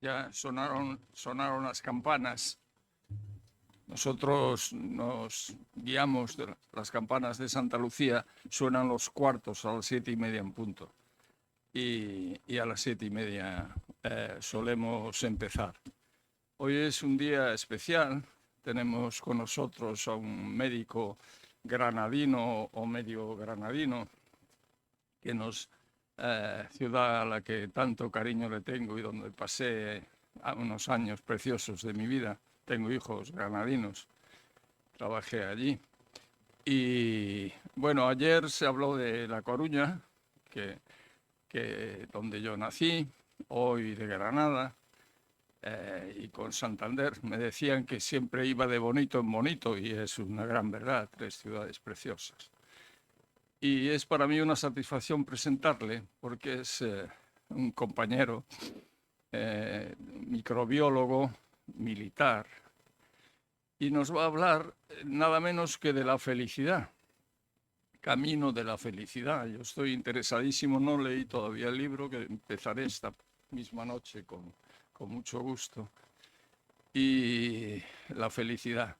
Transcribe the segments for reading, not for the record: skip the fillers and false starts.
Ya sonaron las campanas. Nosotros nos guiamos de las campanas de Santa Lucía, suenan los cuartos a las 7:30 en punto. Y a las 7:30 solemos empezar. Hoy es un día especial. Tenemos con nosotros a un médico granadino o medio granadino, que ciudad a la que tanto cariño le tengo y donde pasé unos años preciosos de mi vida. Tengo hijos granadinos, trabajé allí. Y bueno, ayer se habló de La Coruña, donde yo nací, hoy de Granada, y con Santander. Me decían que siempre iba de bonito en bonito, y es una gran verdad, 3 ciudades preciosas. Y es para mí una satisfacción presentarle, porque es un compañero, microbiólogo, militar, y nos va a hablar nada menos que de la felicidad, camino de la felicidad. Yo estoy interesadísimo, no leí todavía el libro, que empezaré esta misma noche con mucho gusto. Y la felicidad,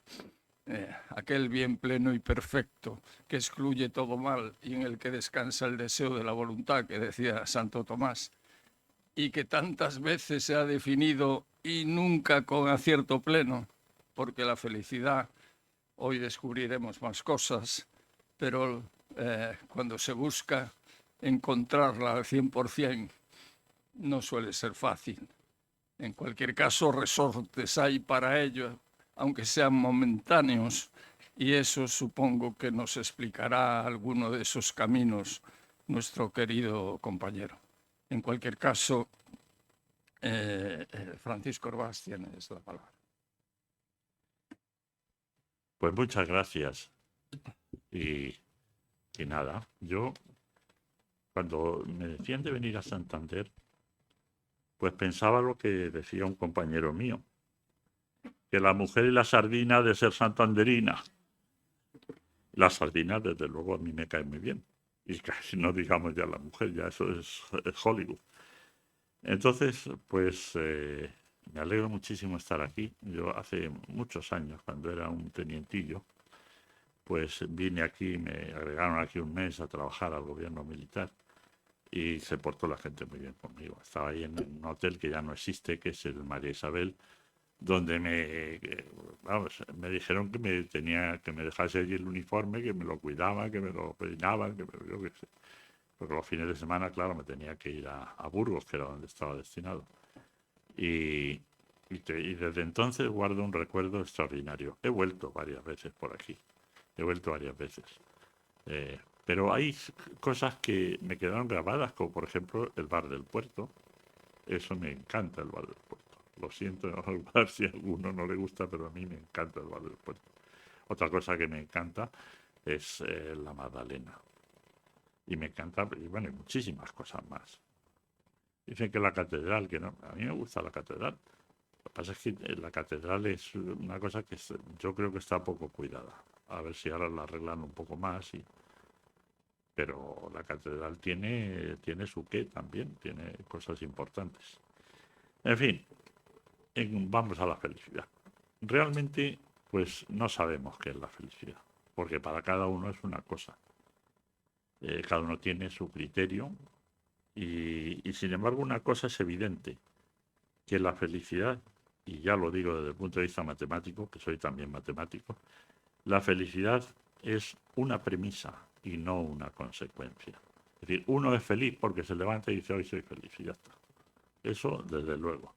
aquel bien pleno y perfecto que excluye todo mal y en el que descansa el deseo de la voluntad, que decía Santo Tomás, y que tantas veces se ha definido y nunca con acierto pleno, porque la felicidad, hoy descubriremos más cosas, pero cuando se busca encontrarla al 100% no suele ser fácil. En cualquier caso, resortes hay para ello, aunque sean momentáneos, y eso supongo que nos explicará alguno de esos caminos nuestro querido compañero. En cualquier caso, Francisco Orbás, tienes la palabra. Pues muchas gracias. Y nada, yo cuando me decían de venir a Santander, pues pensaba lo que decía un compañero mío, que la mujer y la sardina ha de ser santanderina. La sardina, desde luego, a mí me cae muy bien. Y casi no digamos ya la mujer, ya eso es Hollywood. Entonces, pues me alegro muchísimo estar aquí. Yo hace muchos años, cuando era un tenientillo, pues vine aquí, me agregaron aquí un mes a trabajar al gobierno militar y se portó la gente muy bien conmigo. Estaba ahí en un hotel que ya no existe, que es el María Isabel, donde me dijeron que me dejase allí el uniforme, que me lo cuidaban, que me lo peinaban, yo qué sé. Porque los fines de semana, claro, me tenía que ir a Burgos, que era donde estaba destinado. Y, y desde entonces guardo un recuerdo extraordinario. He vuelto varias veces por aquí. He vuelto varias veces. Pero hay cosas que me quedaron grabadas, como por ejemplo el bar del puerto. Eso me encanta, el bar del puerto. Lo siento, a si a alguno no le gusta, pero a mí me encanta el bar del puerto. Otra cosa que me encanta es la Magdalena. Y me encanta, y bueno, y muchísimas cosas más. Dicen que la catedral, que no, a mí me gusta la catedral. Lo que pasa es que la catedral es una cosa que yo creo que está poco cuidada. A ver si ahora la arreglan un poco más. Pero la catedral tiene su qué también, tiene cosas importantes. En fin, vamos a la felicidad. Realmente, pues no sabemos qué es la felicidad, porque para cada uno es una cosa. Cada uno tiene su criterio y sin embargo una cosa es evidente, que la felicidad, y ya lo digo desde el punto de vista matemático, que soy también matemático, la felicidad es una premisa y no una consecuencia. Es decir, uno es feliz porque se levanta y dice hoy soy feliz y ya está. Eso desde luego.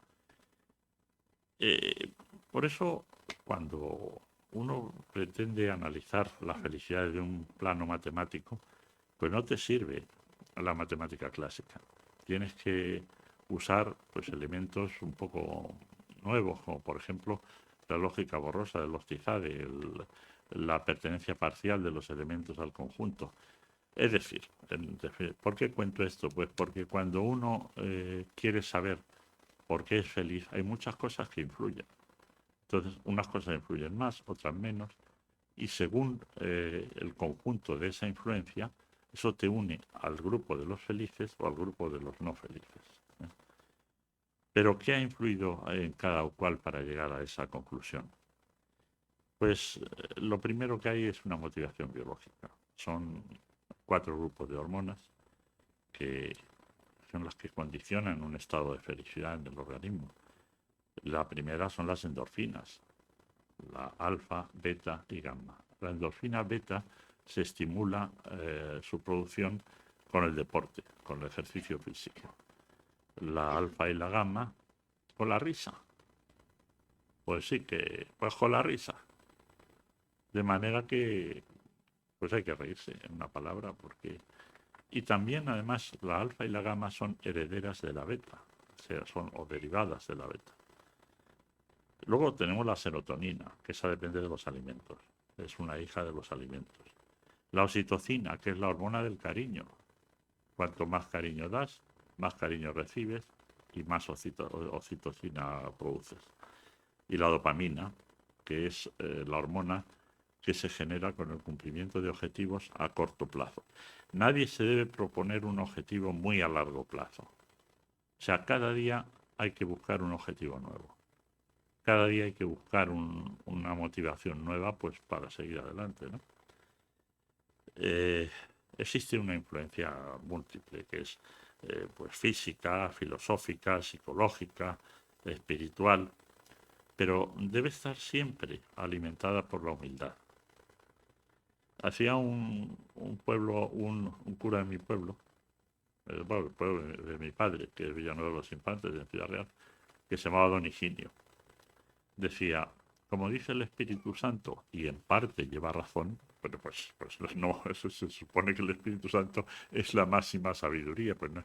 Por eso, cuando uno pretende analizar la felicidad desde un plano matemático, pues no te sirve la matemática clásica. Tienes que usar pues elementos un poco nuevos, como por ejemplo la lógica borrosa de los Tizade, la pertenencia parcial de los elementos al conjunto. Es decir, ¿por qué cuento esto? Pues porque cuando uno quiere saber por qué es feliz, hay muchas cosas que influyen. Entonces, unas cosas influyen más, otras menos, y según el conjunto de esa influencia, eso te une al grupo de los felices o al grupo de los no felices. Pero ¿qué ha influido en cada cual para llegar a esa conclusión? Pues lo primero que hay es una motivación biológica. Son 4 grupos de hormonas que son las que condicionan un estado de felicidad en el organismo. La primera son las endorfinas, la alfa, beta y gamma. La endorfina beta se estimula su producción con el deporte, con el ejercicio físico. La alfa y la gamma con la risa. Pues sí que, pues con la risa. De manera que, pues hay que reírse, en una palabra, porque... Y también, además, la alfa y la gamma son herederas de la beta, o sea, son o derivadas de la beta. Luego tenemos la serotonina, que esa depende de los alimentos, es una hija de los alimentos. La oxitocina, que es la hormona del cariño. Cuanto más cariño das, más cariño recibes y más oxitocina produces. Y la dopamina, que es la hormona que se genera con el cumplimiento de objetivos a corto plazo. Nadie se debe proponer un objetivo muy a largo plazo. O sea, cada día hay que buscar un objetivo nuevo. Cada día hay que buscar una motivación nueva pues para seguir adelante, ¿no? Existe una influencia múltiple que es pues física, filosófica, psicológica, espiritual, pero debe estar siempre alimentada por la humildad. Hacía un cura de mi pueblo, el pueblo de mi padre, que es Villanueva de los Infantes, de Ciudad Real, que se llamaba Don Higinio. Decía, como dice el Espíritu Santo, y en parte lleva razón, pero pues no, eso se supone que el Espíritu Santo es la máxima sabiduría, pues no.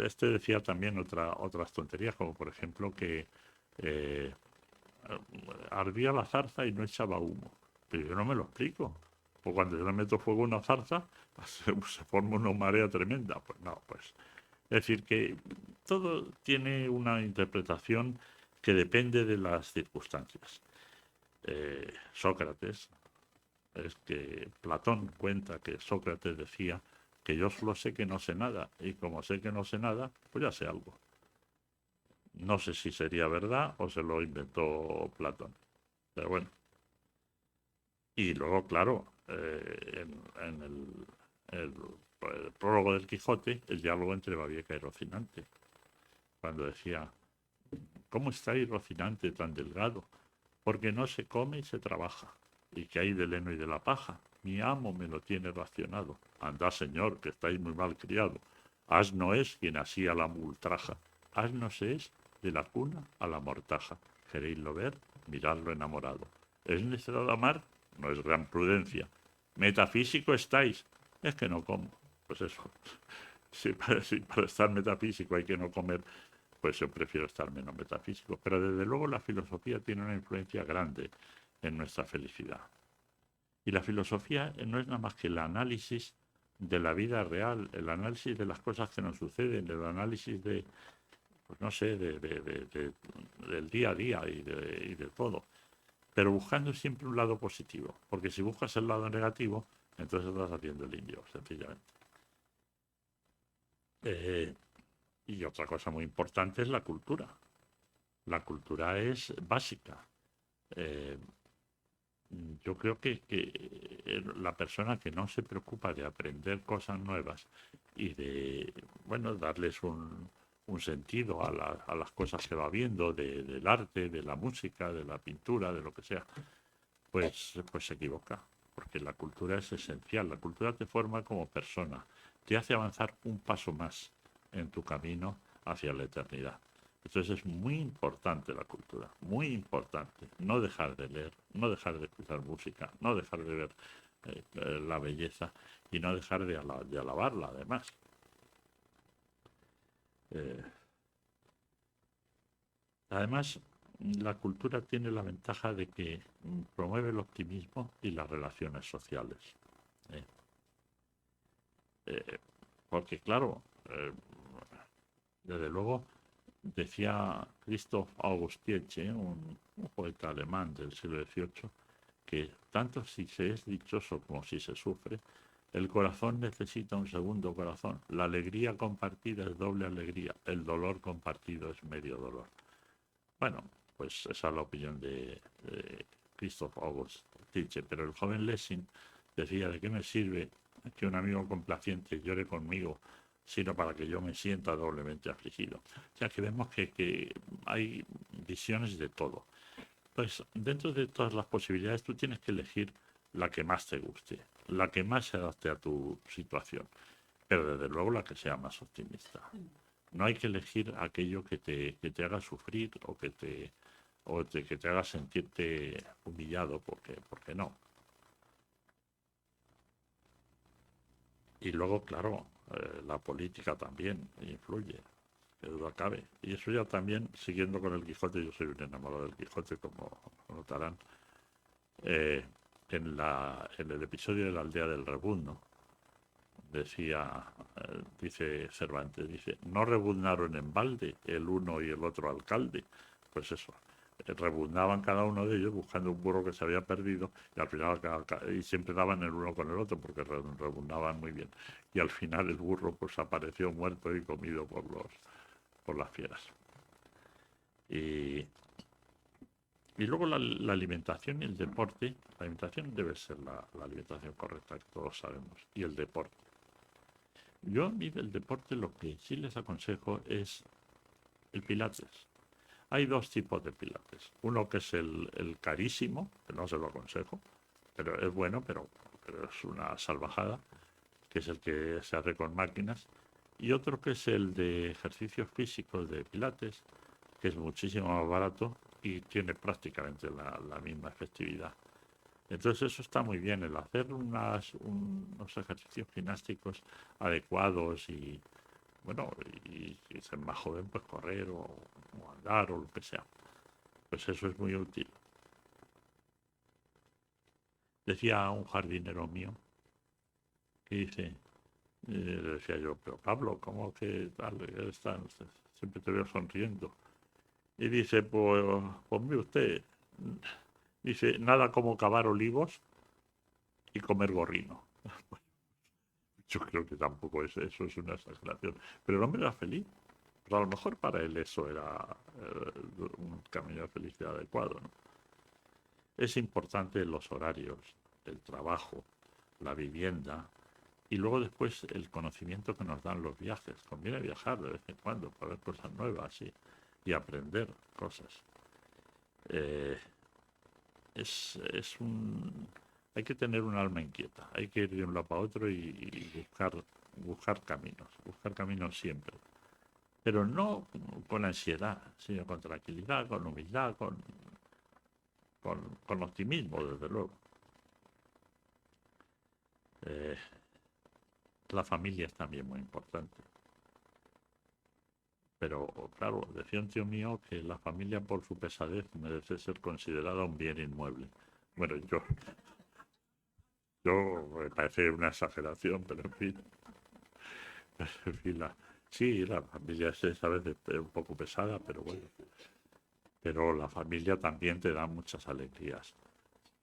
Este decía también otras tonterías, como por ejemplo que eh, ardía la zarza y no echaba humo. Pero yo no me lo explico. Pues cuando yo le meto fuego a una zarza, se forma una marea tremenda. Pues no, pues. Es decir, que todo tiene una interpretación que depende de las circunstancias. Sócrates, es que Platón cuenta que Sócrates decía que yo solo sé que no sé nada, y como sé que no sé nada, pues ya sé algo. No sé si sería verdad o se lo inventó Platón, pero bueno. Y luego, claro, en el prólogo del Quijote, el diálogo entre Babieca y Rocinante, cuando decía, ¿cómo estáis, Rocinante, tan delgado? Porque no se come y se trabaja. ¿Y que hay del heno y de la paja? Mi amo me lo tiene racionado. Andad, señor, que estáis muy mal criado. Asno es quien así a la ultraja. Asno se es de la cuna a la mortaja. ¿Queréislo ver? Miradlo enamorado. ¿Es necesidad amar? No es gran prudencia. Metafísico estáis. Es que no como. Pues eso. Si para estar metafísico hay que no comer, pues yo prefiero estar menos metafísico. Pero desde luego la filosofía tiene una influencia grande en nuestra felicidad. Y la filosofía no es nada más que el análisis de la vida real, el análisis de las cosas que nos suceden, el análisis de, pues no sé, del día a día y de todo. Pero buscando siempre un lado positivo, porque si buscas el lado negativo, entonces estás haciendo el indio, sencillamente. Y otra cosa muy importante es la cultura. La cultura es básica. Eh, yo creo que la persona que no se preocupa de aprender cosas nuevas y de, bueno, darles un sentido a las cosas que va viendo, del arte, de la música, de la pintura, de lo que sea, pues se equivoca. Porque la cultura es esencial. La cultura te forma como persona, te hace avanzar un paso más en tu camino hacia la eternidad. Entonces es muy importante la cultura, muy importante. No dejar de leer, no dejar de escuchar música, no dejar de ver la belleza y no dejar de alabarla, además. Eh, además, la cultura tiene la ventaja de que promueve el optimismo y las relaciones sociales. ¿eh? Porque, claro, desde luego, decía Christoph August Nietzsche, un poeta alemán del siglo XVIII, que tanto si se es dichoso como si se sufre, El corazón necesita un segundo corazón. La alegría compartida es doble alegría. El dolor compartido es medio dolor. Bueno, pues esa es la opinión de Christoph August Nietzsche. Pero el joven Lessing decía: ¿de qué me sirve que un amigo complaciente llore conmigo, sino para que yo me sienta doblemente afligido? O sea, que vemos que hay visiones de todo. Pues dentro de todas las posibilidades tú tienes que elegir la que más te guste, la que más se adapte a tu situación, pero desde luego la que sea más optimista. No hay que elegir aquello que te haga sufrir que te haga sentirte humillado, porque no. Y luego, claro, la política también influye, que duda cabe. Y eso ya también, siguiendo con el Quijote, yo soy un enamorado del Quijote, como notarán, eh, en el episodio de la aldea del Rebuzno, dice Cervantes, dice: no rebuznaron en balde el uno y el otro alcalde. Pues eso, rebuznaban cada uno de ellos buscando un burro que se había perdido, y al final y siempre daban el uno con el otro porque rebuznaban muy bien, y al final el burro pues apareció muerto y comido por las fieras. Y luego la alimentación y el deporte. La alimentación debe ser la alimentación correcta, que todos sabemos, y el deporte. Yo a mí del deporte lo que sí les aconsejo es el pilates. Hay dos tipos de pilates. Uno que es el carísimo, que no se lo aconsejo, pero es bueno, pero es una salvajada, que es el que se hace con máquinas. Y otro que es el de ejercicios físicos de pilates, que es muchísimo más barato y tiene prácticamente la misma efectividad. Entonces eso está muy bien, el hacer unos ejercicios gimnásticos adecuados y, bueno, y si es más joven, pues correr o andar o lo que sea. Pues eso es muy útil. Decía un jardinero mío que dice, le decía yo: pero Pablo, ¿cómo que tal? Siempre te veo sonriendo. Y dice: pues mire usted, dice, nada como cavar olivos y comer gorrino. Yo creo que tampoco eso es una exageración. Pero el hombre era feliz. Pero a lo mejor para él eso era un camino de felicidad adecuado, ¿no? Es importante los horarios, el trabajo, la vivienda y luego después el conocimiento que nos dan los viajes. Conviene viajar de vez en cuando para ver cosas nuevas y aprender cosas. Eh, hay que tener un alma inquieta, hay que ir de un lado para otro y buscar caminos siempre. Pero no con ansiedad, sino con tranquilidad, con humildad, con optimismo, desde luego. Eh, la familia es también muy importante. Pero, claro, decía un tío mío que la familia por su pesadez merece ser considerada un bien inmueble. Bueno, me parece una exageración, pero en fin. En fin, sí, la familia es a veces un poco pesada, pero bueno. Pero la familia también te da muchas alegrías.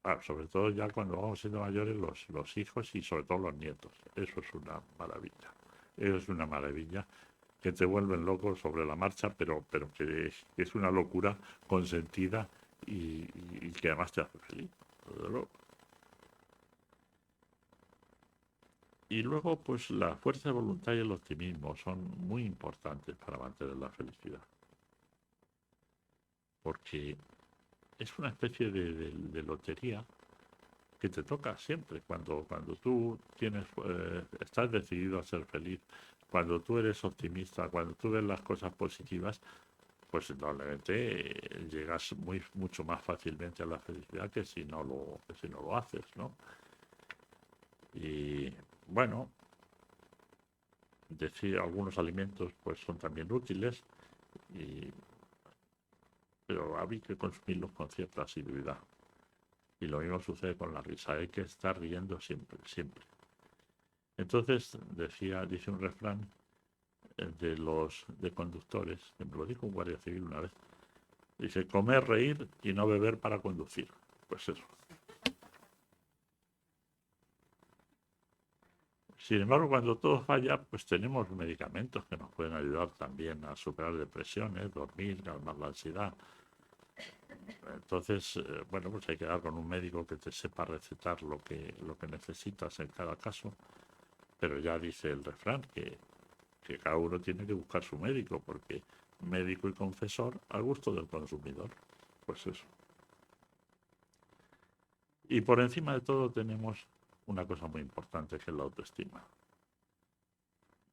Claro, sobre todo ya cuando vamos siendo mayores los hijos y sobre todo los nietos. Eso es una maravilla. Eso es una maravilla que te vuelven loco sobre la marcha, pero que es una locura consentida y que además te hace feliz, desde luego. Y luego, pues la fuerza de voluntad y el optimismo son muy importantes para mantener la felicidad. Porque es una especie de lotería que te toca siempre. Cuando tú estás decidido a ser feliz, cuando tú eres optimista, cuando tú ves las cosas positivas, pues probablemente llegas mucho más fácilmente a la felicidad que si no lo haces, ¿no? Y bueno, decir algunos alimentos pues son también útiles, pero hay que consumirlos con cierta asiduidad. Y lo mismo sucede con la risa, hay que estar riendo siempre, siempre. Entonces, dice un refrán de conductores, que me lo dijo un guardia civil una vez, dice: comer, reír y no beber para conducir. Pues eso. Sin embargo, cuando todo falla, pues tenemos medicamentos que nos pueden ayudar también a superar depresiones, dormir, calmar la ansiedad. Entonces, bueno, pues hay que dar con un médico que te sepa recetar lo que necesitas en cada caso. Pero ya dice el refrán que cada uno tiene que buscar su médico, porque médico y confesor al gusto del consumidor. Pues eso. Y por encima de todo tenemos una cosa muy importante que es la autoestima.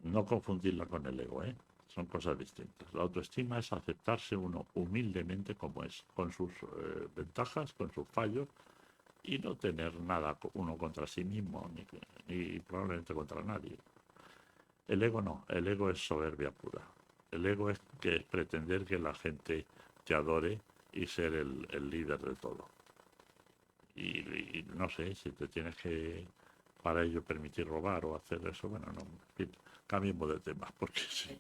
No confundirla con el ego, ¿eh? Son cosas distintas. La autoestima es aceptarse uno humildemente como es, con sus ventajas, con sus fallos, y no tener nada uno contra sí mismo, ni probablemente contra nadie. El ego no, el ego es soberbia pura. El ego es que es pretender que la gente te adore y ser el líder de todo. Y no sé, si te tienes que para ello permitir robar o hacer eso, bueno, no, en fin, cambiemos de tema, porque sí.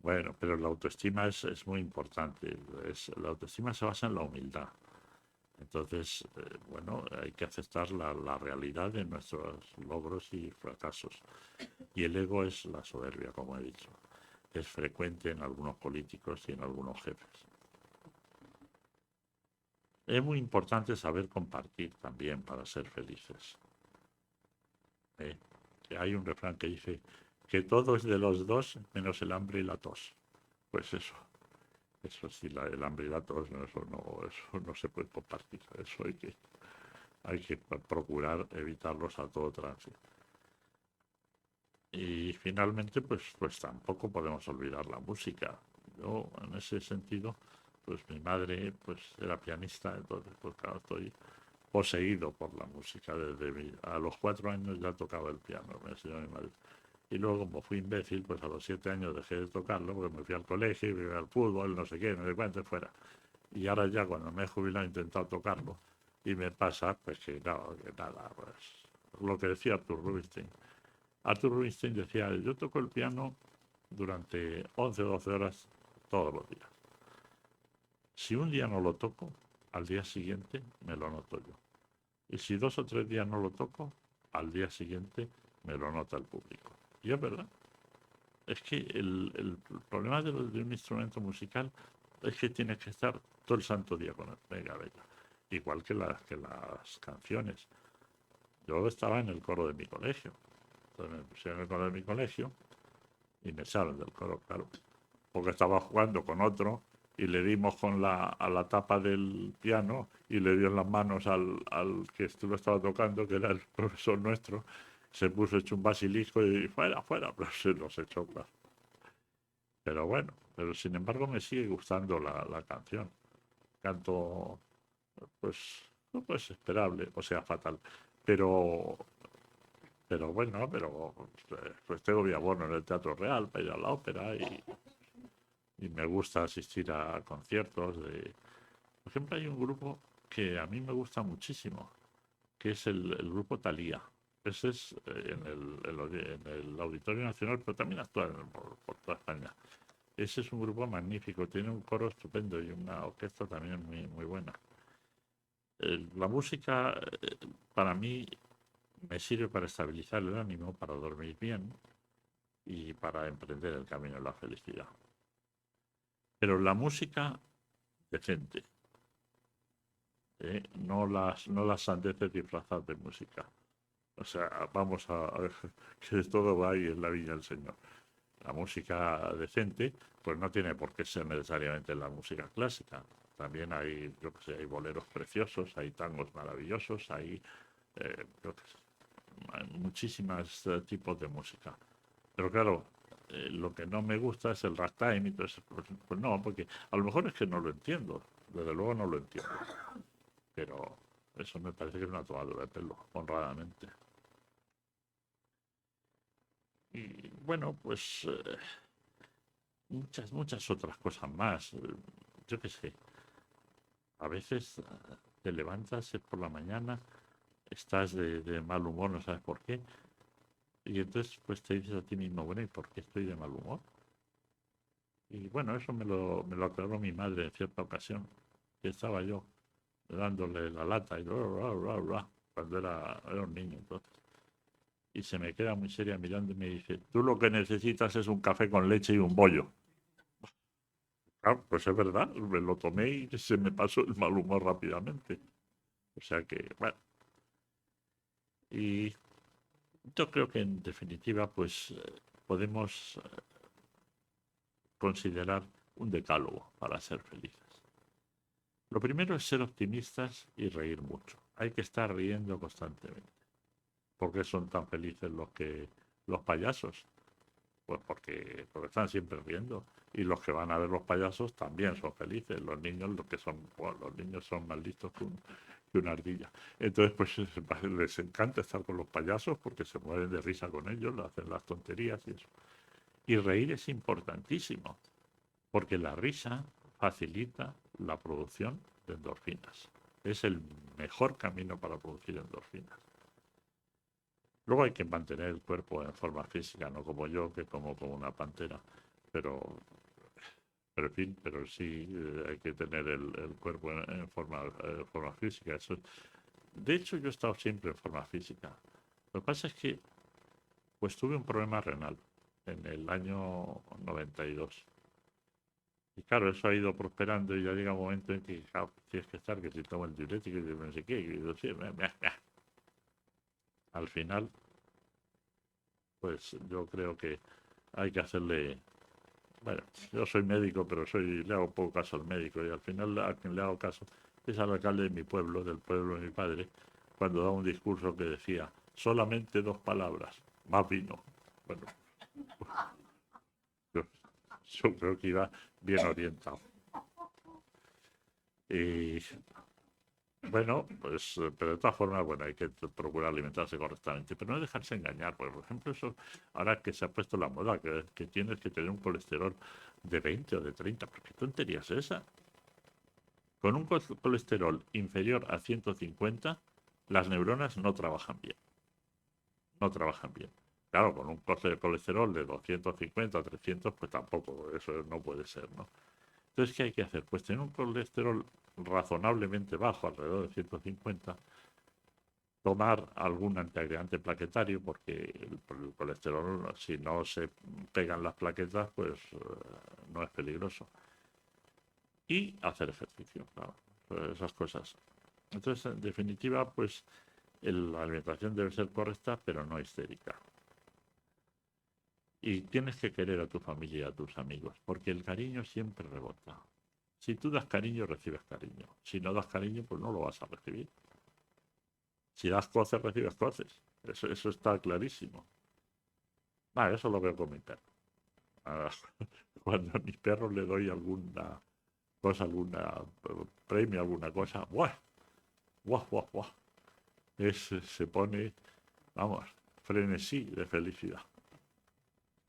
Bueno, pero la autoestima es muy importante. La autoestima se basa en la humildad. Entonces, bueno, hay que aceptar la realidad de nuestros logros y fracasos. Y el ego es la soberbia, como he dicho. Es frecuente en algunos políticos y en algunos jefes. Es muy importante saber compartir también para ser felices. Que hay un refrán que dice que todo es de los dos menos el hambre y la tos. Pues eso sí, el hambre y la tos, no, eso no se puede compartir. Eso hay que procurar evitarlos a todo trance. Y finalmente, pues tampoco podemos olvidar la música. Yo, en ese sentido, pues mi madre pues era pianista, entonces pues claro, estoy poseído por la música. A los 4 años ya tocaba el piano, me enseñó mi madre. Y luego, como fui imbécil, pues a los 7 años dejé de tocarlo porque me fui al colegio, y me fui al fútbol, no sé qué, no sé cuánto fuera. Y ahora ya cuando me he jubilado he intentado tocarlo y me pasa pues que no, que nada, pues lo que decía Arthur Rubinstein. Arthur Rubinstein decía, yo toco el piano durante 11 o 12 horas todos los días. Si un día no lo toco, al día siguiente me lo noto yo. Y si 2 o 3 días no lo toco, al día siguiente me lo nota el público. Y es verdad. Es que el problema de un instrumento musical es que tienes que estar todo el santo día con él. Venga, venga. Igual que las canciones. Yo estaba en el coro de mi colegio. Entonces me pusieron en el coro de mi colegio y me echaron del coro, claro. Porque estaba jugando con otro y le dimos a la tapa del piano y le dio en las manos al que lo estaba tocando, que era el profesor nuestro. Se puso hecho un basilisco y fuera, fuera, pero se nos echó, claro. Pero bueno, pero sin embargo me sigue gustando la canción. Canto, pues, no pues esperable, o sea, fatal. Pero, pero bueno, pues tengo mi abono en el Teatro Real para ir a la ópera y me gusta asistir a conciertos de... Por ejemplo, hay un grupo que a mí me gusta muchísimo, que es el grupo Thalía. Ese es en el Auditorio Nacional, pero también actúa por toda España. Ese es un grupo magnífico, tiene un coro estupendo y una orquesta también muy, muy buena. La música, para mí, me sirve para estabilizar el ánimo, para dormir bien y para emprender el camino de la felicidad. Pero la música decente, no las sandeces disfrazadas de música. O sea, vamos a ver que todo va ahí en la viña del Señor. La música decente, pues no tiene por qué ser necesariamente la música clásica. También hay, yo que sé, hay boleros preciosos, hay tangos maravillosos, hay, yo que sé, hay muchísimos tipos de música. Pero claro, lo que no me gusta es el ragtime y todo eso. Pues no, porque a lo mejor es que no lo entiendo. Desde luego no lo entiendo. Pero eso me parece que es una tomadura de pelo, honradamente. Y bueno, pues muchas otras cosas más. Yo qué sé, a veces te levantas por la mañana, estás de mal humor, no sabes por qué, y entonces pues te dices a ti mismo, bueno, ¿y por qué estoy de mal humor? Y bueno, eso me lo aclaró mi madre en cierta ocasión, que estaba yo dándole la lata y cuando era un niño entonces. y se me queda muy seria mirando y me dice, tú lo que necesitas es un café con leche y un bollo. Claro, pues es verdad, me lo tomé y se me pasó el mal humor rápidamente. O sea que, bueno, y yo creo que en definitiva, pues podemos considerar un decálogo para ser felices. Lo primero es ser optimistas y reír mucho. Hay que estar riendo constantemente. ¿Por qué son tan felices los payasos? Pues porque están siempre riendo. Y los que van a ver los payasos también son felices. Los niños, bueno, los niños son más listos que una ardilla. Entonces, pues les encanta estar con los payasos porque se mueven de risa con ellos, le hacen las tonterías y eso. Y reír es importantísimo, porque la risa facilita la producción de endorfinas. Es el mejor camino para producir endorfinas. Luego hay que mantener el cuerpo en forma física, no como yo, que como una pantera. Pero, pero en fin, pero sí hay que tener el cuerpo en forma física. De hecho, yo he estado siempre en forma física. Lo que pasa es que pues tuve un problema renal en el año 92. Y claro, eso ha ido prosperando y ya llega un momento en que claro, tienes que estar, que si tomo el diurético y no sé qué, y yo, sí, al final, pues yo creo que hay que hacerle. Bueno, yo soy médico, pero le hago poco caso al médico y al final a quien le hago caso es al alcalde de mi pueblo, del pueblo de mi padre, cuando da un discurso que decía solamente 2 palabras, más vino. Bueno, yo, yo creo que iba bien orientado. Y bueno, pues, pero de todas formas, bueno, hay que procurar alimentarse correctamente, pero no dejarse engañar. Por ejemplo, eso, ahora que se ha puesto la moda, que tienes que tener un colesterol de 20 o de 30, ¿pero qué tontería es esa? Con un colesterol inferior a 150, las neuronas no trabajan bien. No trabajan bien. Claro, con un colesterol de 250 a 300, pues tampoco, eso no puede ser, ¿no? Entonces, ¿qué hay que hacer? Pues tener un colesterol razonablemente bajo, alrededor de 150, tomar algún antiagregante plaquetario, porque el colesterol, si no se pegan las plaquetas, pues no es peligroso. Y hacer ejercicio, claro, esas cosas. Entonces, en definitiva, pues la alimentación debe ser correcta, pero no histérica. Y tienes que querer a tu familia y a tus amigos, porque el cariño siempre rebota. Si tú das cariño, recibes cariño. Si no das cariño, pues no lo vas a recibir. Si das coces, recibes coces. Eso está clarísimo. Eso lo veo con mi perro. Ah, cuando a mi perro le doy alguna cosa, alguna premio, alguna cosa, ¡buah! ¡Buah, buah, buah! Se pone, vamos, frenesí de felicidad.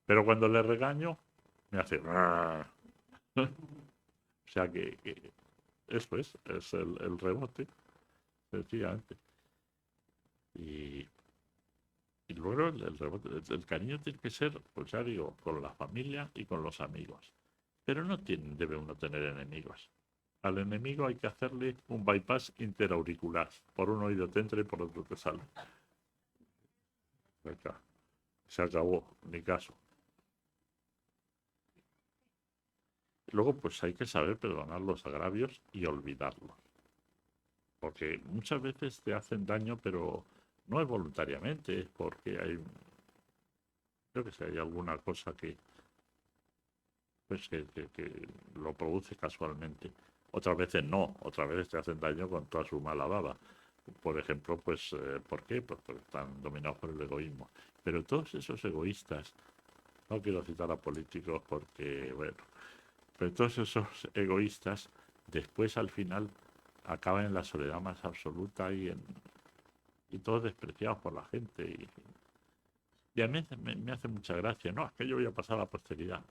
Pero cuando le regaño, me hace. O sea que eso es el rebote, sencillamente. Y, y luego el cariño tiene que ser, pues ya digo, con la familia y con los amigos. Pero no debe uno tener enemigos. Al enemigo hay que hacerle un bypass interauricular. Por un oído te entra y por otro te sale. Acá. Se acabó, mi caso. Luego, pues hay que saber perdonar los agravios y olvidarlos. Porque muchas veces te hacen daño, pero no es voluntariamente, es porque yo que sé, hay alguna cosa que lo produce casualmente. Otras veces no, otras veces te hacen daño con toda su mala baba. Por ejemplo, pues, ¿por qué? Pues porque están dominados por el egoísmo. Pero todos esos egoístas, no quiero citar a políticos porque, bueno, pero todos esos egoístas, después al final acaban en la soledad más absoluta y todos despreciados por la gente. Y a mí me hace mucha gracia. No, es que yo voy a pasar a la posteridad.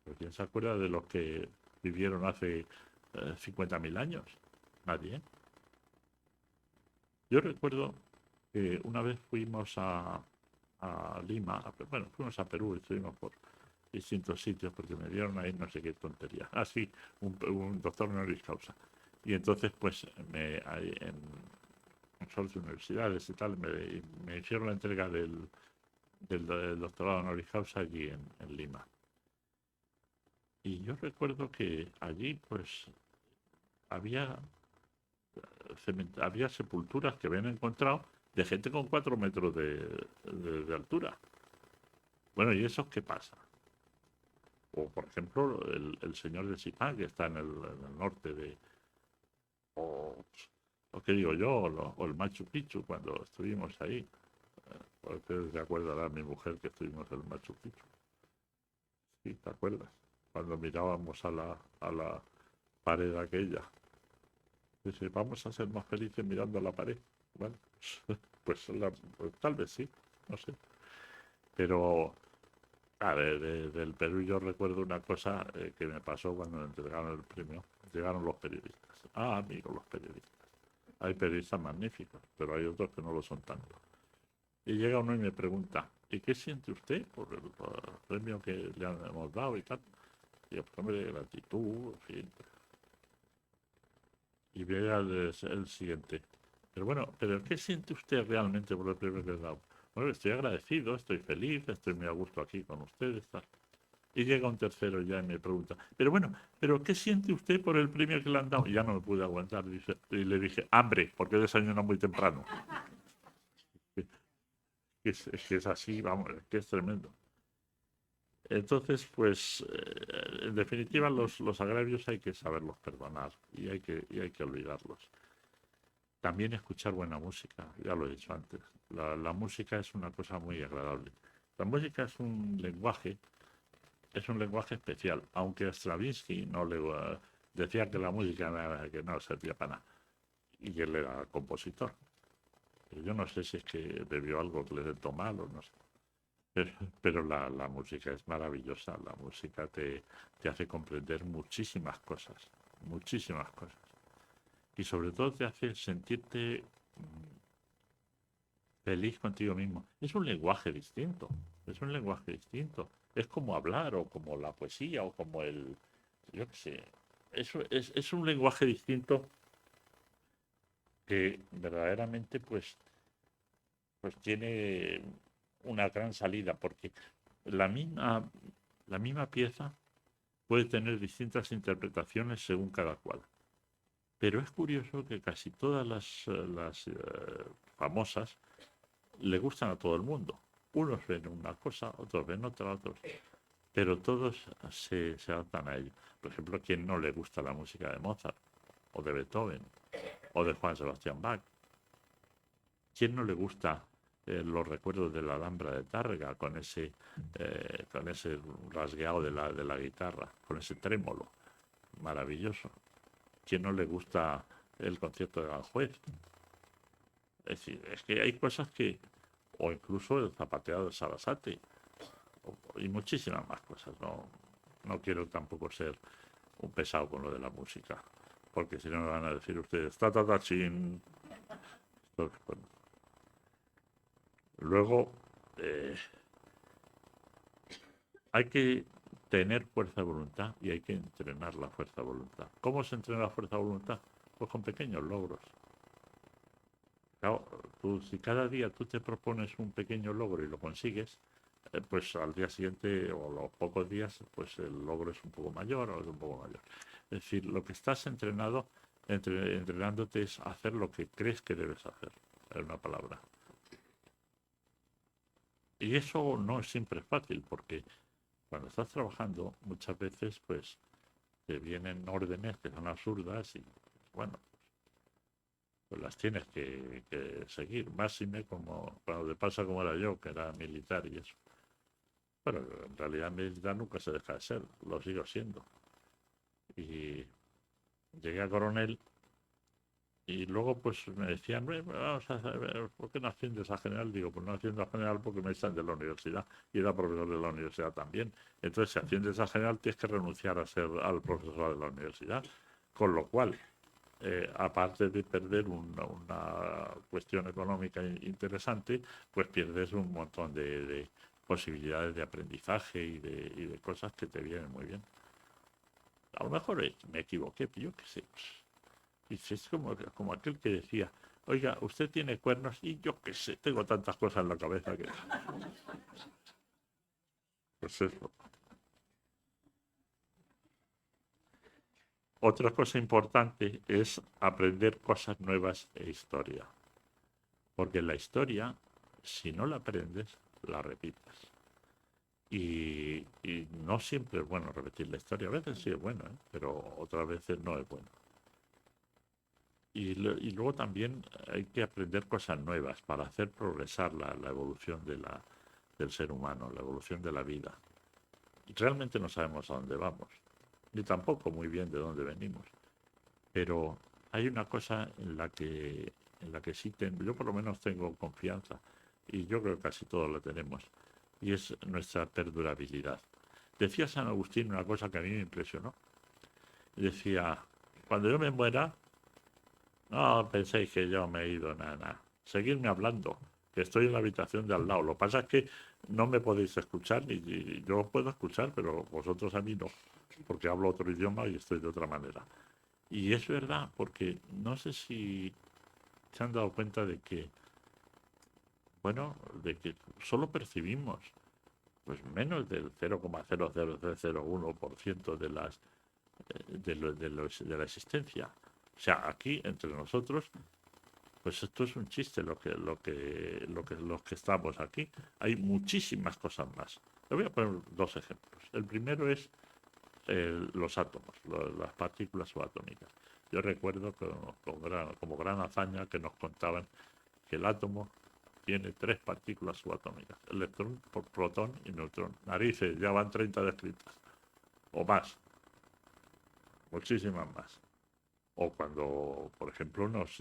Pero ¿quién se acuerda de los que vivieron hace 50.000 años? Nadie. Yo recuerdo que una vez fuimos a Lima, bueno, fuimos a Perú y estuvimos por distintos sitios porque me dieron ahí no sé qué tontería. Ah, sí, un doctor honoris causa. Y entonces, pues, en consorcio de universidades y tal, me hicieron la entrega del doctorado honoris causa allí en Lima. Y yo recuerdo que allí pues había, había sepulturas que habían encontrado de gente con 4 metros de altura. Bueno, ¿y eso qué pasa? O, por ejemplo, el señor de Sipán, que está en el norte de... O, o qué digo yo, o el Machu Picchu, cuando estuvimos ahí. Ustedes se acuerdan, mi mujer, que estuvimos en el Machu Picchu. Sí, ¿te acuerdas? Cuando mirábamos a la pared aquella. Dice, vamos a ser más felices mirando a la pared. Bueno, pues, pues tal vez sí, no sé. Pero del Perú yo recuerdo una cosa que me pasó cuando me entregaron el premio. Llegaron los periodistas. Ah, amigos, los periodistas. Hay periodistas magníficos, pero hay otros que no lo son tanto. Y llega uno y me pregunta, ¿y qué siente usted por el premio que le hemos dado y tal? Y yo, pues hombre, gratitud, en fin. Y llega el siguiente. Pero bueno, ¿pero qué siente usted realmente por el premio que le he dado? Bueno, estoy agradecido, estoy feliz, estoy muy a gusto aquí con ustedes, tal. Y llega un tercero ya y me pregunta, pero bueno, ¿pero qué siente usted por el premio que le han dado? Y ya no me pude aguantar. Y le dije, hambre, porque desayuno muy temprano. Es que es así, vamos, es que es tremendo. Entonces, pues, en definitiva, los agravios hay que saberlos perdonar y hay que olvidarlos. También escuchar buena música, ya lo he dicho antes. La música es una cosa muy agradable. La música es un lenguaje especial, aunque a Stravinsky no le decía que la música que no servía para nada y que él era compositor. Pero yo no sé si es que bebió algo que le sentó mal o no sé. Pero la música es maravillosa, la música te hace comprender muchísimas cosas. Y sobre todo te hace sentirte feliz contigo mismo. Es un lenguaje distinto, es un lenguaje distinto. Es como hablar o como la poesía o como yo qué sé. Es un lenguaje distinto que verdaderamente pues tiene una gran salida porque la misma, la misma pieza puede tener distintas interpretaciones según cada cual. Pero es curioso que casi todas las famosas le gustan a todo el mundo. Unos ven una cosa, otros ven otra, otros. Pero todos se adaptan a ello. Por ejemplo, ¿a quién no le gusta la música de Mozart? O de Beethoven, o de Juan Sebastián Bach. ¿Quién no le gusta los recuerdos de la Alhambra de Tárrega con ese rasgueado de la guitarra, con ese trémolo? Maravilloso. ¿Quién no le gusta el concierto de Aranjuez? Es decir, es que hay cosas que, o incluso el zapateado de Sarasate, y muchísimas más cosas. No quiero tampoco ser un pesado con lo de la música, porque si no me van a decir ustedes, chin. Bueno. Luego, eh, hay que tener fuerza de voluntad y hay que entrenar la fuerza de voluntad. ¿Cómo se entrena la fuerza de voluntad? Pues con pequeños logros. Claro, si cada día tú te propones un pequeño logro y lo consigues, pues al día siguiente o los pocos días, pues el logro es un poco mayor o es un poco mayor. Es decir, lo que estás entrenándote es hacer lo que crees que debes hacer, en una palabra. Y eso no es siempre fácil, porque cuando estás trabajando, muchas veces, pues, te vienen órdenes que son absurdas y, bueno, pues las tienes que seguir. Máxime como cuando te pasa como era yo, que era militar y eso. Bueno, en realidad militar nunca se deja de ser, lo sigo siendo. Y llegué a coronel y luego pues me decían, vamos a hacer, ¿por qué no asciendes a general? Digo, pues no asciendo a general porque me echan de la universidad y era profesor de la universidad también. Entonces, si asciendes a general tienes que renunciar a ser al profesor de la universidad. Con lo cual, aparte de perder una cuestión económica interesante, pues pierdes un montón de posibilidades de aprendizaje y de cosas que te vienen muy bien. A lo mejor me equivoqué, pero yo qué sé. Y es como aquel que decía, oiga, usted tiene cuernos y yo qué sé, tengo tantas cosas en la cabeza que... es eso. Otra cosa importante es aprender cosas nuevas e historia. Porque la historia, si no la aprendes, la repites. Y no siempre es bueno repetir la historia. A veces sí es bueno, ¿eh? Pero otras veces no es bueno. Y luego también hay que aprender cosas nuevas para hacer progresar la evolución del ser humano, la evolución de la vida. Y realmente no sabemos a dónde vamos, ni tampoco muy bien de dónde venimos. Pero hay una cosa en la que sí tengo, yo por lo menos tengo confianza, y yo creo que casi todos la tenemos, y es nuestra perdurabilidad. Decía San Agustín una cosa que a mí me impresionó. Decía, cuando yo me muera, no penséis que yo me he ido, nada, nada. Seguidme hablando, que estoy en la habitación de al lado. Lo que pasa es que no me podéis escuchar, ni yo os puedo escuchar, pero vosotros a mí no, porque hablo otro idioma y estoy de otra manera. Y es verdad, porque no sé si se han dado cuenta de que, bueno, de que solo percibimos pues menos del 0,00001% de la existencia. O sea, aquí entre nosotros, pues esto es un chiste los que estamos aquí. Hay muchísimas cosas más. Le voy a poner dos ejemplos. El primero es los átomos, las partículas subatómicas. Yo recuerdo como gran hazaña que nos contaban que el átomo tiene tres partículas subatómicas, electrón, protón y neutrón. Narices, ya van 30 descritas, o más, muchísimas más. O cuando, por ejemplo, nos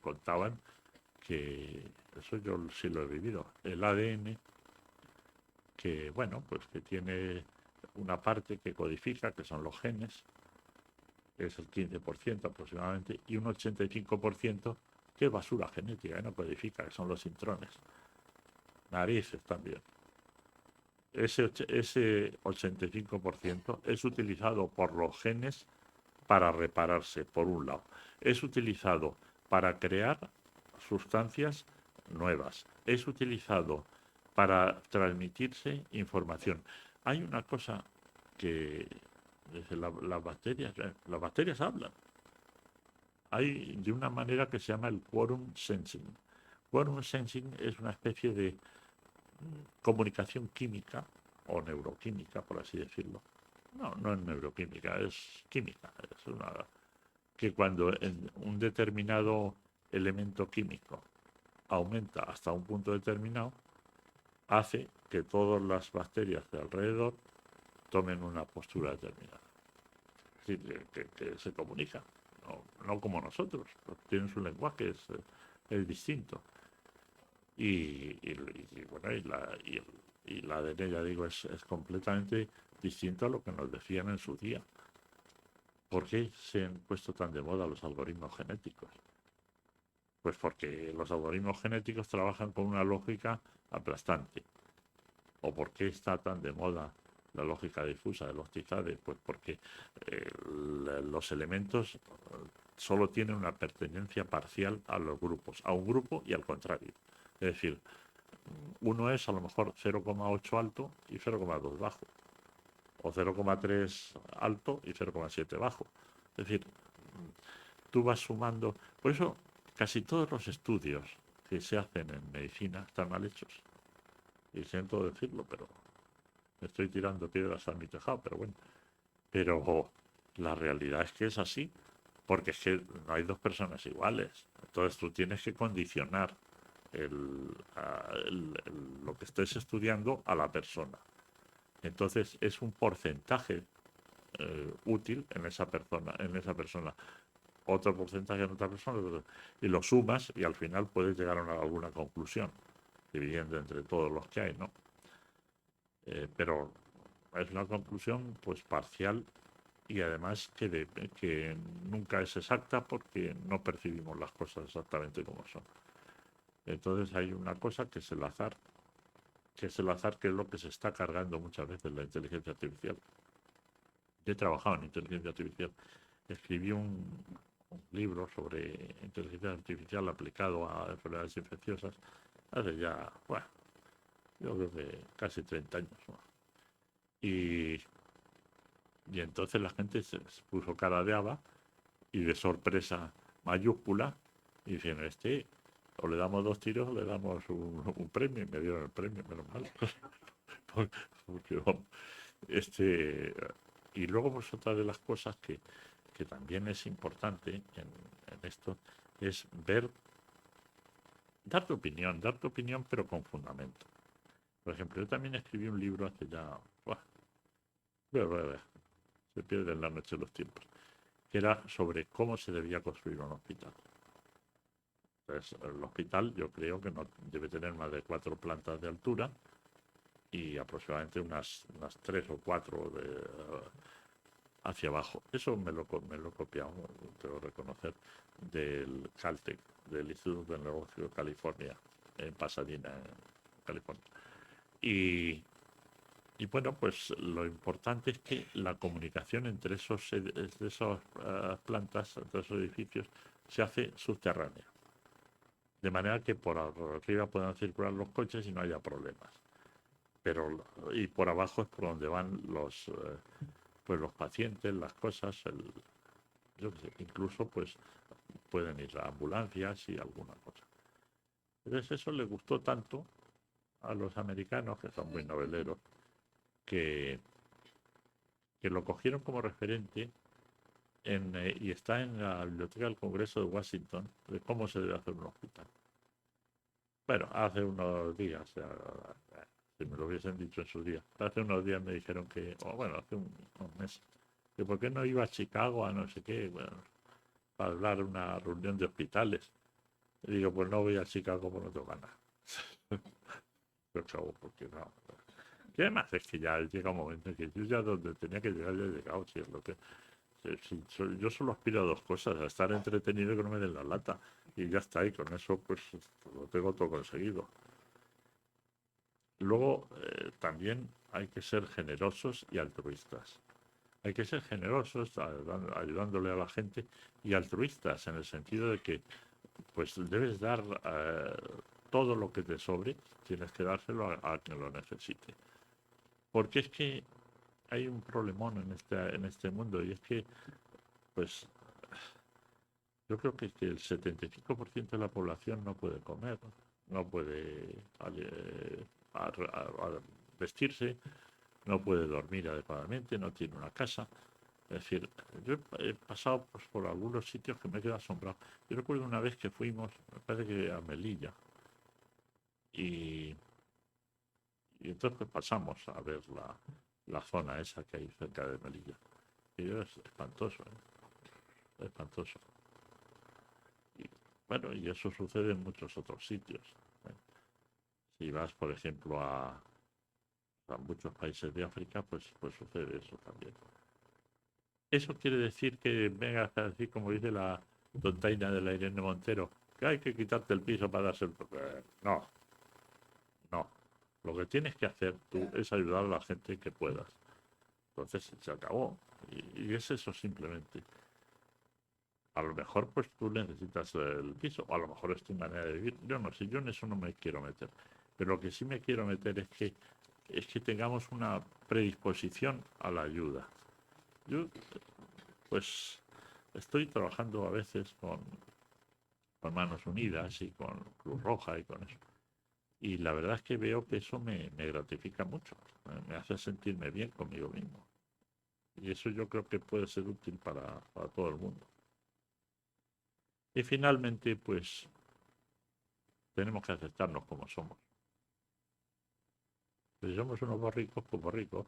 contaban que, eso yo sí lo he vivido, el ADN, que bueno, pues que tiene una parte que codifica, que son los genes, que es el 15% aproximadamente, y un 85% que es basura genética, que no codifica, que son los intrones. Narices también. Ese 85% es utilizado por los genes para repararse, por un lado. Es utilizado para crear sustancias nuevas. Es utilizado para transmitirse información. Hay una cosa que desde las bacterias hablan. Hay de una manera que se llama el quorum sensing. Quorum sensing es una especie de comunicación química o neuroquímica, por así decirlo. No, no es neuroquímica, es química. Es que cuando en un determinado elemento químico aumenta hasta un punto determinado, hace que todas las bacterias de alrededor tomen una postura determinada. Es decir, que se comunican, no como nosotros, tienen su lenguaje, es distinto. Bueno, y la ADN, ya digo, es completamente distinto a lo que nos decían en su día. ¿Por qué se han puesto tan de moda los algoritmos genéticos? Pues porque los algoritmos genéticos trabajan con una lógica aplastante. ¿O por qué está tan de moda la lógica difusa de los tizades? Pues porque los elementos solo tienen una pertenencia parcial a los grupos, a un grupo y al contrario. Es decir, uno es a lo mejor 0,8 alto y 0,2 bajo, o 0,3 alto y 0,7 bajo. Es decir, tú vas sumando. Por eso casi todos los estudios que se hacen en medicina están mal hechos. Y siento decirlo, pero estoy tirando piedras a mi tejado, pero bueno. Pero la realidad es que es así, porque es que no hay dos personas iguales. Entonces tú tienes que condicionar lo que estés estudiando a la persona. Entonces es un porcentaje útil en esa persona, otro porcentaje en otra persona, y lo sumas y al final puedes llegar a alguna conclusión, dividiendo entre todos los que hay, ¿no? Pero es una conclusión pues parcial y además que nunca es exacta porque no percibimos las cosas exactamente como son. Entonces hay una cosa que es el azar, que es lo que se está cargando muchas veces la inteligencia artificial. Yo he trabajado en inteligencia artificial. Escribí un libro sobre inteligencia artificial aplicado a enfermedades infecciosas hace ya, bueno, yo creo que casi 30 años, ¿no? Y, y entonces la gente se puso cara de haba y de sorpresa mayúscula, y diciendo, o le damos 2 tiros o le damos un premio, y me dieron el premio, menos mal. Porque, y luego pues otra de las cosas que también es importante en esto es dar tu opinión pero con fundamento. Por ejemplo, yo también escribí un libro hace ya, ¡buah! Se pierde en la noche los tiempos, que era sobre cómo se debía construir un hospital. Entonces, el hospital yo creo que no debe tener más de 4 plantas de altura y aproximadamente unas 3 o 4 hacia abajo. Eso me lo he copiado, tengo que reconocer, del Caltech, del Instituto de Negocio de California, en Pasadena, en California. Y bueno, pues lo importante es que la comunicación entre esas plantas, entre esos edificios, se hace subterránea. De manera que por arriba puedan circular los coches y no haya problemas. Y por abajo es por donde van los pacientes, las cosas, yo qué sé, incluso pues pueden ir a ambulancias y alguna cosa. Entonces eso le gustó tanto a los americanos, que son muy noveleros, que lo cogieron como referente y está en la Biblioteca del Congreso de Washington de cómo se debe hacer un hospital. Bueno, hace unos días, si me lo hubiesen dicho en su día, hace unos días me dijeron hace unos meses, que por qué no iba a Chicago a no sé qué, bueno, para hablar una reunión de hospitales. Y digo, pues no voy a Chicago por no tengo ganas. Pero porque no. Y además es que ya llega un momento en que yo ya donde tenía que llegar ya he llegado, si es lo que yo solo aspiro a 2 cosas, a estar entretenido y que no me den la lata. Y ya está, y con eso pues lo tengo todo conseguido. Luego también hay que ser generosos y altruistas. Hay que ser generosos ayudándole a la gente y altruistas en el sentido de que pues debes dar todo lo que te sobre, tienes que dárselo a quien lo necesite. Porque es que hay un problemón en este mundo y es que pues yo creo que el 75% de la población no puede comer, no puede vestirse, no puede dormir adecuadamente, no tiene una casa. Es decir, yo he pasado pues, por algunos sitios que me he quedado asombrado. Yo recuerdo una vez que fuimos, me parece que a Melilla, y, y entonces pues, pasamos a ver la zona esa que hay cerca de Melilla. Y es espantoso, espantoso. Y, bueno, y eso sucede en muchos otros sitios. Si vas, por ejemplo, a muchos países de África, pues sucede eso también. Eso quiere decir que vengas a decir, como dice la tontaina de la Irene Montero, que hay que quitarte el piso para darse el... No, no. Lo que tienes que hacer tú es ayudar a la gente que puedas. Entonces se acabó. Y es eso simplemente. A lo mejor pues tú necesitas el piso, o a lo mejor es tu manera de vivir. Yo no sé, yo en eso no me quiero meter. Pero lo que sí me quiero meter es que tengamos una predisposición a la ayuda. Yo pues estoy trabajando a veces con Manos Unidas y con Cruz Roja y con eso. Y la verdad es que veo que eso me gratifica mucho, me hace sentirme bien conmigo mismo. Y eso yo creo que puede ser útil para todo el mundo. Y finalmente, pues, tenemos que aceptarnos como somos. Si somos unos borricos, pues borricos,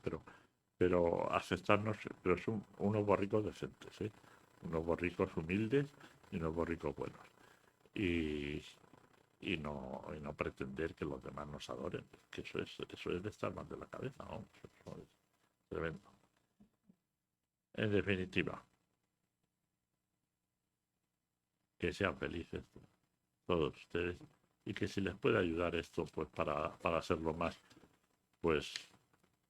pero aceptarnos, pero son unos borricos decentes, ¿eh? Unos borricos humildes y unos borricos buenos. Y no pretender que los demás nos adoren, que eso es de estar mal de la cabeza, ¿no? Eso es tremendo. En definitiva, que sean felices todos ustedes y que si les puede ayudar esto pues para hacerlo más, pues,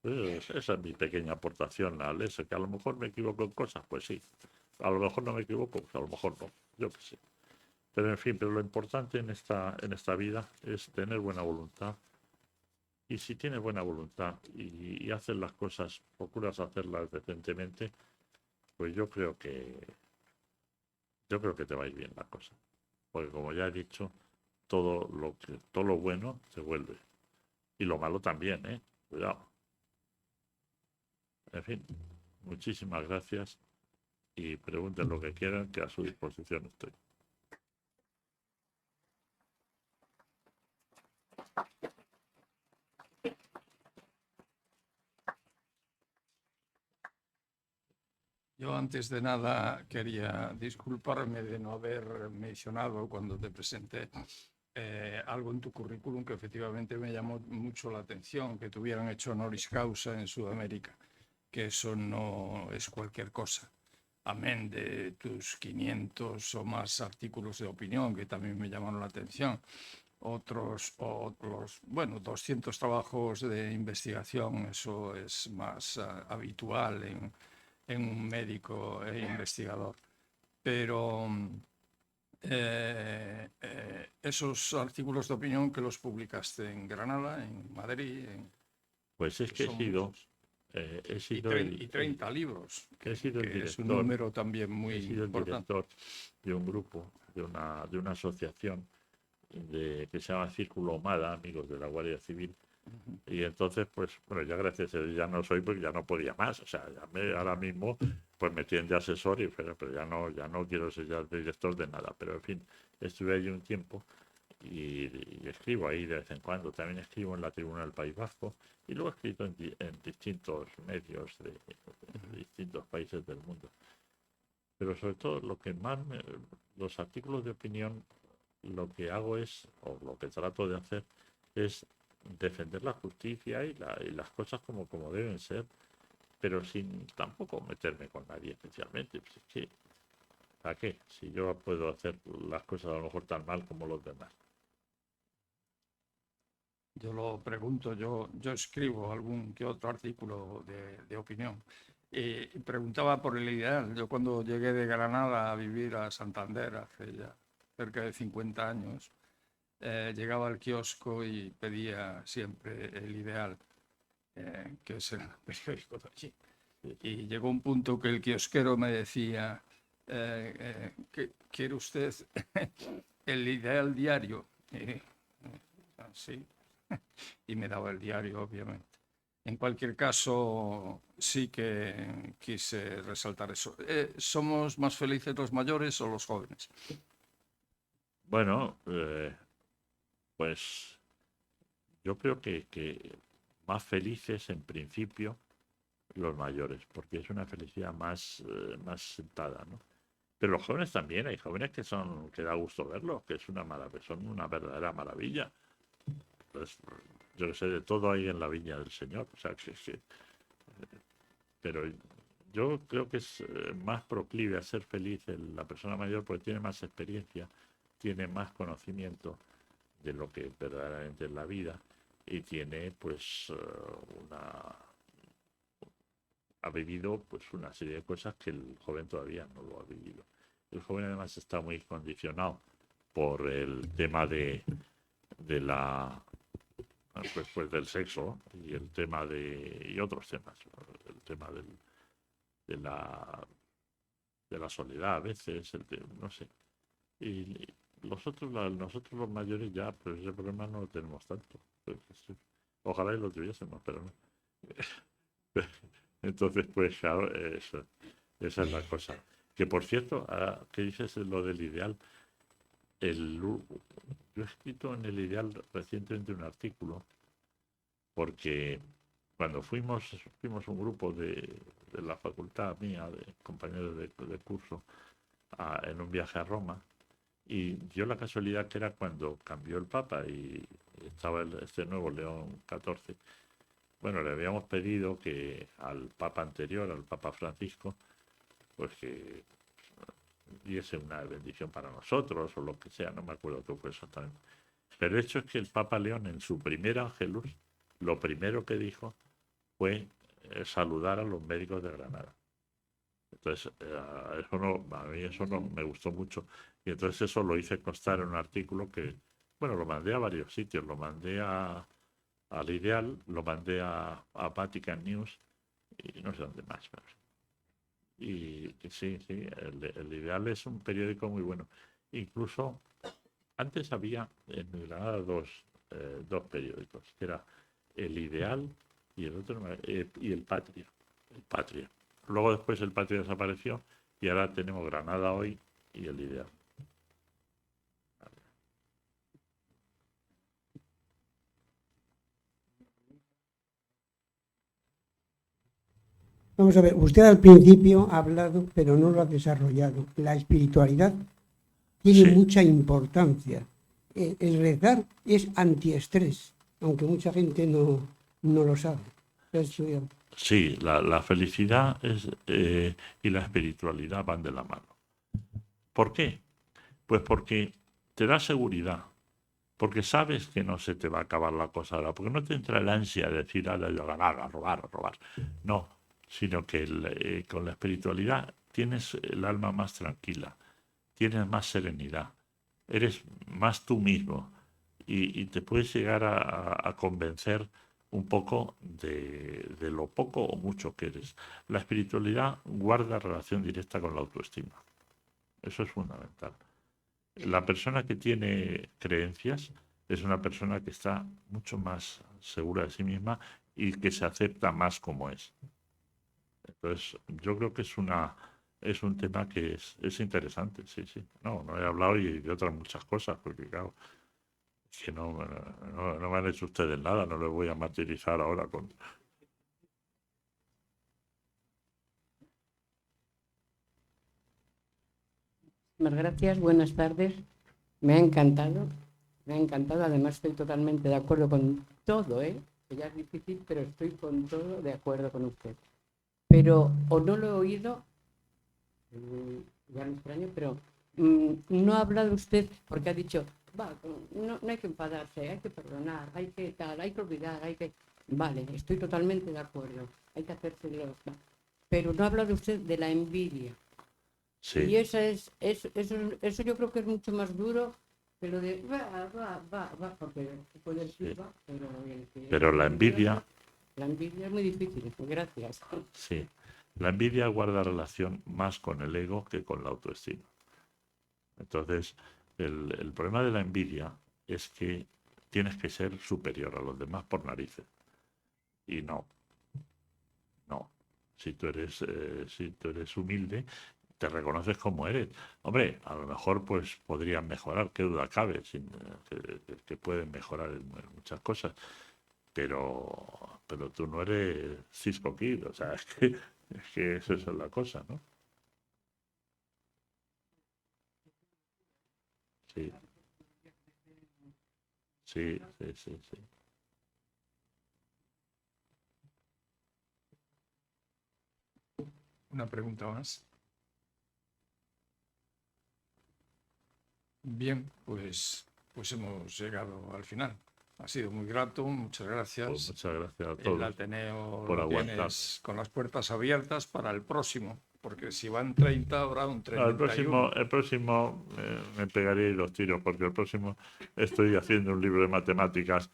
pues esa es mi pequeña aportación al eso, que a lo mejor me equivoco en cosas, pues sí, a lo mejor no me equivoco, pues a lo mejor no, yo qué sé. Pero en fin, pero lo importante en esta vida es tener buena voluntad Y si tienes buena voluntad y haces las cosas, procuras hacerlas decentemente, pues yo creo que te va a ir bien la cosa. Porque como ya he dicho, todo lo bueno se vuelve. Y lo malo también, ¿eh? Cuidado. En fin, muchísimas gracias y pregunten lo que quieran, que a su disposición estoy. Yo antes de nada quería disculparme de no haber mencionado cuando te presenté algo en tu currículum que efectivamente me llamó mucho la atención, que te hubieran hecho honoris causa en Sudamérica, que eso no es cualquier cosa. Amén de tus 500 o más artículos de opinión que también me llamaron la atención. Otros, bueno, 200 trabajos de investigación, eso es más habitual en un médico e investigador. Pero esos artículos de opinión que los publicaste en Granada, en Madrid, Pues es que que he son sido, muchos, he sido y 30 libros, he sido el que es un director, número también muy he sido el importante. director de un grupo, de una asociación que se llama Círculo Omada, amigos de la Guardia Civil. Y entonces, pues, bueno, ya gracias a Dios ya no soy porque ya no podía más. O sea, ahora mismo, pues me tienen de asesor, pero ya no quiero ser ya director de nada. Pero en fin, estuve allí un tiempo y escribo ahí de vez en cuando. También escribo en la Tribuna del País Vasco y luego he escrito en distintos medios de distintos países del mundo. Pero sobre todo, los artículos de opinión, lo que hago es, o lo que trato de hacer, es defender la justicia y las cosas como deben ser, pero sin tampoco meterme con nadie especialmente. Pues es que, ¿a qué? Si yo puedo hacer las cosas a lo mejor tan mal como los demás. Yo lo pregunto, yo escribo algún que otro artículo de opinión. Y preguntaba por el ideal. Yo cuando llegué de Granada a vivir a Santander hace ya cerca de 50 años, llegaba al kiosco y pedía siempre el ideal, que es el periódico de allí. Y llegó un punto que el kiosquero me decía, ¿quiere usted el ideal diario? Sí, y me daba el diario, obviamente. En cualquier caso, sí que quise resaltar eso. ¿Somos más felices los mayores o los jóvenes? Bueno, pues yo creo que más felices en principio los mayores, porque es una felicidad más sentada, ¿no? Pero los jóvenes también, hay jóvenes que da gusto verlos, que es son una verdadera maravilla. Pues, yo que sé, de todo hay en la viña del Señor, o sea, pero yo creo que es más proclive a ser feliz la persona mayor porque tiene más experiencia, tiene más conocimiento de lo que verdaderamente es la vida y tiene pues ha vivido pues una serie de cosas que el joven todavía no lo ha vivido. El joven además está muy condicionado por el tema de la pues del sexo y el tema y otros temas, el tema de la de la soledad a veces, no sé. Y nosotros los mayores ya, pues ese problema no lo tenemos tanto. Pues, ojalá y lo tuviésemos, pero no. Entonces, pues claro, esa es la cosa. Que por cierto, ahora que dices lo del ideal, yo he escrito en el ideal recientemente un artículo, porque cuando fuimos un grupo de la facultad mía, de compañeros de curso, en un viaje a Roma, y dio la casualidad que era cuando cambió el Papa y estaba este nuevo León XIV. Bueno, le habíamos pedido que al Papa anterior, al Papa Francisco, pues que diese una bendición para nosotros o lo que sea, no me acuerdo qué fue exactamente. Pero el hecho es que el Papa León en su primer Ángelus, lo primero que dijo fue saludar a los médicos de Granada. Entonces, a mí eso no me gustó mucho. Y entonces eso lo hice constar en un artículo que, bueno, lo mandé a varios sitios, lo mandé al Ideal, lo mandé a Vatican News y no sé dónde más. Y sí, el Ideal es un periódico muy bueno. Incluso antes había en Granada dos periódicos, que era el Ideal y el otro y el Patria. El Patria. Luego después el Patria desapareció y ahora tenemos Granada Hoy y el Ideal. Vamos a ver, usted al principio ha hablado, pero no lo ha desarrollado. La espiritualidad tiene Sí. mucha importancia. El rezar es antiestrés, aunque mucha gente no lo sabe. Sí, la felicidad y la espiritualidad van de la mano. ¿Por qué? Pues porque te da seguridad, porque sabes que no se te va a acabar la cosa ahora, porque no te entra el ansia de decir, ahora yo ganar, a robar. No, sino que con la espiritualidad tienes el alma más tranquila, tienes más serenidad, eres más tú mismo y te puedes llegar a convencer un poco de lo poco o mucho que eres. La espiritualidad guarda relación directa con la autoestima. Eso es fundamental. La persona que tiene creencias es una persona que está mucho más segura de sí misma y que se acepta más como es. Entonces, yo creo que es un tema que es interesante, sí. No he hablado y de otras muchas cosas, porque claro, es que no me han hecho ustedes nada, no les voy a martirizar ahora con... Muchas gracias, buenas tardes. Me ha encantado, Además, estoy totalmente de acuerdo con todo, que ya es difícil, pero estoy con todo de acuerdo con usted. Pero, o no lo he oído, ya me extraño, pero no ha hablado usted porque ha dicho, no hay que enfadarse, hay que perdonar, hay que tal, hay que olvidar, hay que... Vale, estoy totalmente de acuerdo, hay que hacerse los... Pero no ha hablado usted de la envidia. Sí, Y eso yo creo que es mucho más duro que lo de porque se puede decir sí. pero Pero la envidia, es muy difícil. Gracias. sí, la envidia guarda relación más con el ego que con la autoestima. Entonces, el problema de la envidia es que tienes que ser superior a los demás por narices. Y no. Si tú eres humilde, te reconoces como eres. Hombre, a lo mejor pues podrían mejorar, qué duda cabe, que pueden mejorar en muchas cosas, pero tú no eres Cisco Kid, o sea, es que eso es la cosa, ¿no? Sí, sí. Una pregunta más. Bien, pues hemos llegado al final. Ha sido muy grato, muchas Pues gracias. muchas gracias a El todos Ateneo por lo aguantar. tienes con las puertas abiertas para el próximo, porque si van 30 habrá un No, el 31. próximo me pegaré los tiros, porque el próximo estoy haciendo un libro de matemáticas,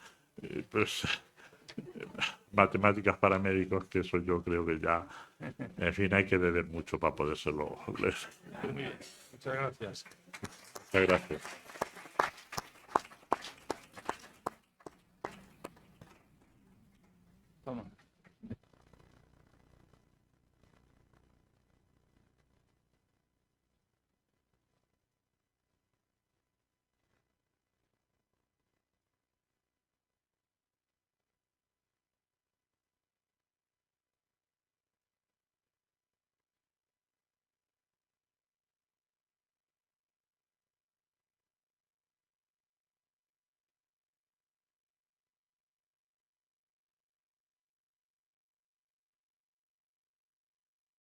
pues matemáticas para médicos, que eso yo creo que ya, en fin, hay que beber mucho para podérselo leer. Muy bien, muchas gracias. Muchas gracias. Toma.